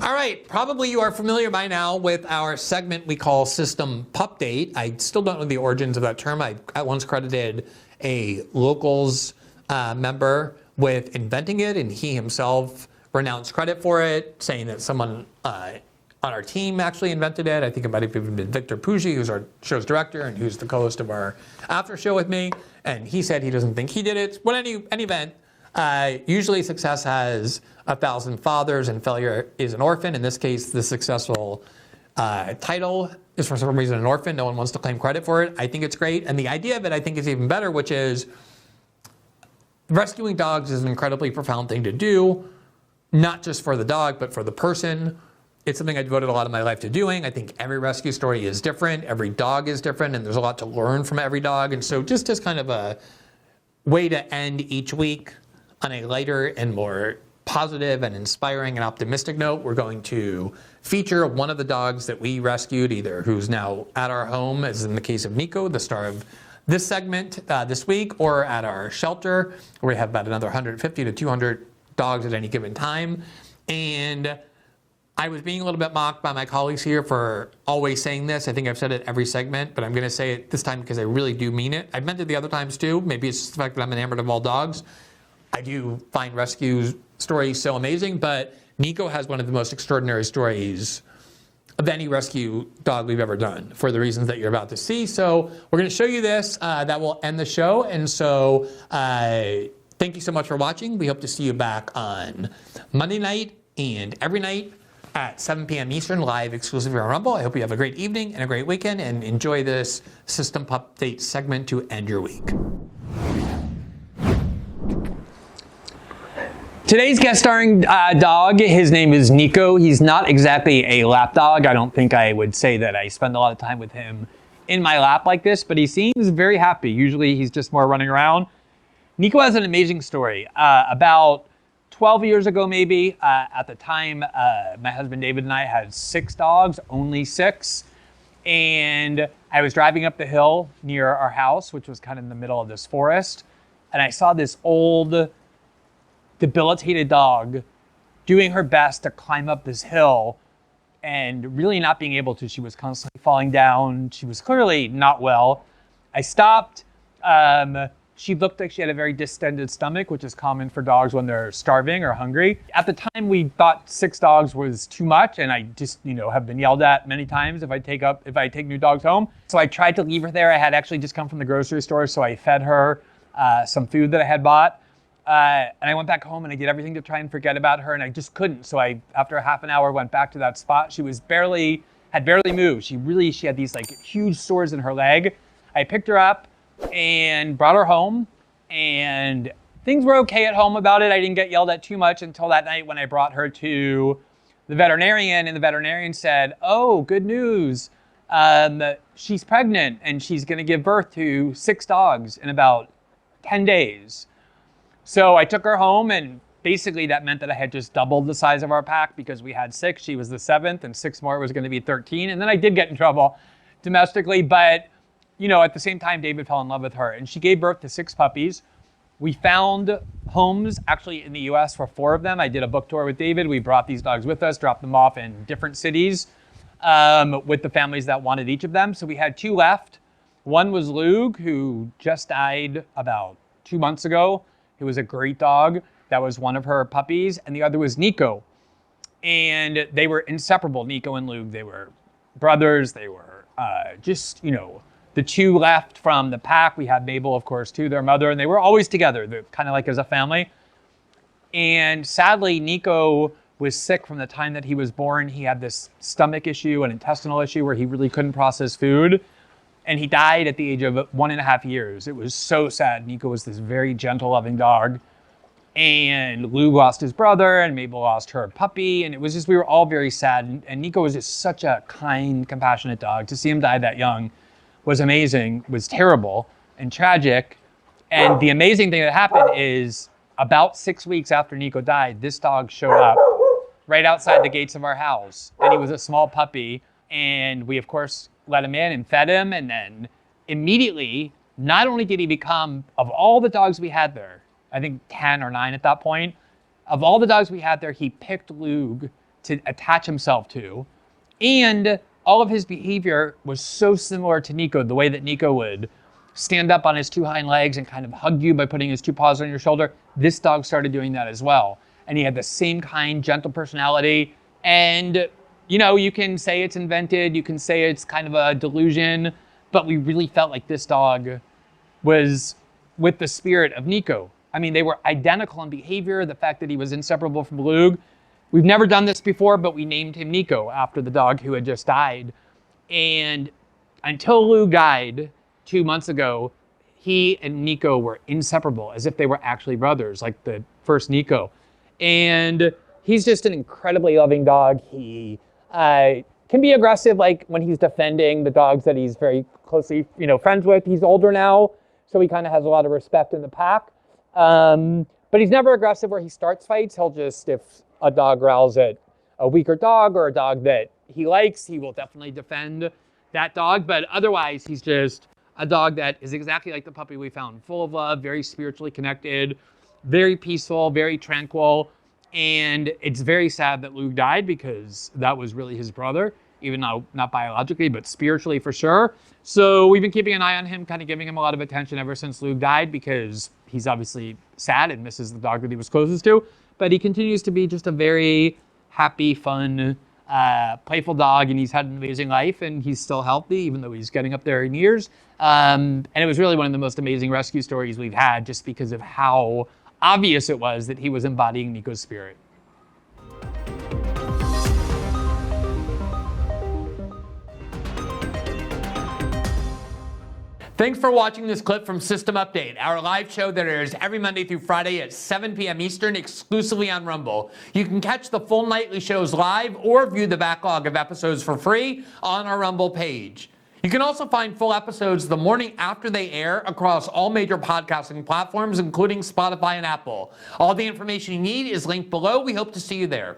All right, probably you are familiar by now with our segment we call System Pup Date. I still don't know the origins of that term. I once credited a locals member with inventing it, and he himself renounced credit for it, saying that someone on our team actually invented it. I think it might have even been Victor Puggi, who's our show's director and who's the co-host of our after show with me. And he said he doesn't think he did it. But any event, usually success has 1,000 fathers and failure is an orphan. In this case, the successful title is for some reason an orphan. No one wants to claim credit for it. I think it's great. And the idea of it I think is even better, which is rescuing dogs is an incredibly profound thing to do, not just for the dog, but for the person. It's something I devoted a lot of my life to doing. I think every rescue story is different. Every dog is different, and there's a lot to learn from every dog. And so just as kind of a way to end each week on a lighter and more positive and inspiring and optimistic note, we're going to feature one of the dogs that we rescued, either who's now at our home, as in the case of Nico, the star of this segment this week, or at our shelter, where we have about another 150 to 200 dogs at any given time. And I was being a little bit mocked by my colleagues here for always saying this. I think I've said it every segment, but I'm going to say it this time because I really do mean it. I've meant it the other times too. Maybe it's just the fact that I'm enamored of all dogs. I do find rescue stories so amazing, but Nico has one of the most extraordinary stories of any rescue dog we've ever done, for the reasons that you're about to see. So we're going to show you this. That will end the show. And so thank you so much for watching. We hope to see you back on Monday night and every night at 7 p.m. Eastern, live exclusively on Rumble. I hope you have a great evening and a great weekend, and enjoy this System Pup Date segment to end your week. Today's guest starring dog, his name is Nico. He's not exactly a lap dog. I don't think I would say that I spend a lot of time with him in my lap like this, but he seems very happy. Usually he's just more running around. Nico has an amazing story. About 12 years ago, maybe, at the time, my husband David and I had 6 dogs, only 6. And I was driving up the hill near our house, which was kind of in the middle of this forest. And I saw this old, debilitated dog doing her best to climb up this hill and really not being able to. She was constantly falling down. She was clearly not well. I stopped. She looked like she had a very distended stomach, which is common for dogs when they're starving or hungry. At the time, we thought 6 dogs was too much, and I just, have been yelled at many times if I take new dogs home. So I tried to leave her there. I had actually just come from the grocery store, so I fed her some food that I had bought. And I went back home and I did everything to try and forget about her, and I just couldn't. So after a half an hour, went back to that spot. She had barely moved. She had these huge sores in her leg. I picked her up and brought her home, and things were okay at home about it. I didn't get yelled at too much until that night when I brought her to the veterinarian, and the veterinarian said, "Oh, good news. She's pregnant and she's going to give birth to 6 dogs in about 10 days. So I took her home, and basically that meant that I had just doubled the size of our pack because we had 6. She was the 7th, and 6 more was going to be 13. And then I did get in trouble domestically, but at the same time, David fell in love with her, and she gave birth to 6 puppies. We found homes actually in the US for 4 of them. I did a book tour with David. We brought these dogs with us, dropped them off in different cities with the families that wanted each of them. So we had 2 left. One was Lug, who just died about 2 months ago. He was a great dog. That was one of her puppies. And the other was Nico. And they were inseparable, Nico and Lug. They were brothers. They were the 2 left from the pack. We had Mabel, of course, too, their mother, and they were always together. They're kind of like as a family. And sadly, Nico was sick from the time that he was born. He had this stomach issue, an intestinal issue, where he really couldn't process food. And he died at the age of 1.5 years. It was so sad. Nico was this very gentle, loving dog. And Lou lost his brother, and Mabel lost her puppy. And it was just, we were all very sad. And Nico was just such a kind, compassionate dog. To see him die that young was amazing, was terrible and tragic. And the amazing thing that happened is about 6 weeks after Nico died, this dog showed up right outside the gates of our house. And he was a small puppy. And we, of course, let him in and fed him. And then immediately, not only did he become, of all the dogs we had there, I think 10 or 9 at that point, of all the dogs we had there, he picked Lug to attach himself to. And all of his behavior was so similar to Nico, the way that Nico would stand up on his two hind legs and kind of hug you by putting his two paws on your shoulder. This dog started doing that as well. And he had the same kind, gentle personality. And, you know, you can say it's invented, you can say it's kind of a delusion, but we really felt like this dog was with the spirit of Nico. I mean, they were identical in behavior, the fact that he was inseparable from Lug. We've never done this before, but we named him Nico after the dog who had just died. And until Lug died 2 months ago, he and Nico were inseparable, as if they were actually brothers, like the first Nico. And he's just an incredibly loving dog. He can be aggressive, like when he's defending the dogs that he's very closely, friends with. He's older now, so he kind of has a lot of respect in the pack. But he's never aggressive where he starts fights. He'll just, if a dog growls at a weaker dog or a dog that he likes, he will definitely defend that dog. But otherwise, he's just a dog that is exactly like the puppy we found, full of love, very spiritually connected, very peaceful, very tranquil. And it's very sad that Lug died because that was really his brother, even though not biologically, but spiritually for sure. So we've been keeping an eye on him, kind of giving him a lot of attention ever since Lug died, because he's obviously sad and misses the dog that he was closest to. But he continues to be just a very happy, fun, playful dog, and he's had an amazing life, and he's still healthy, even though he's getting up there in years. And it was really one of the most amazing rescue stories we've had, just because of how obvious it was that he was embodying Nico's spirit. Thanks for watching this clip from System Update, our live show that airs every Monday through Friday at 7 p.m. Eastern, exclusively on Rumble. You can catch the full nightly shows live or view the backlog of episodes for free on our Rumble page. You can also find full episodes the morning after they air across all major podcasting platforms, including Spotify and Apple. All the information you need is linked below. We hope to see you there.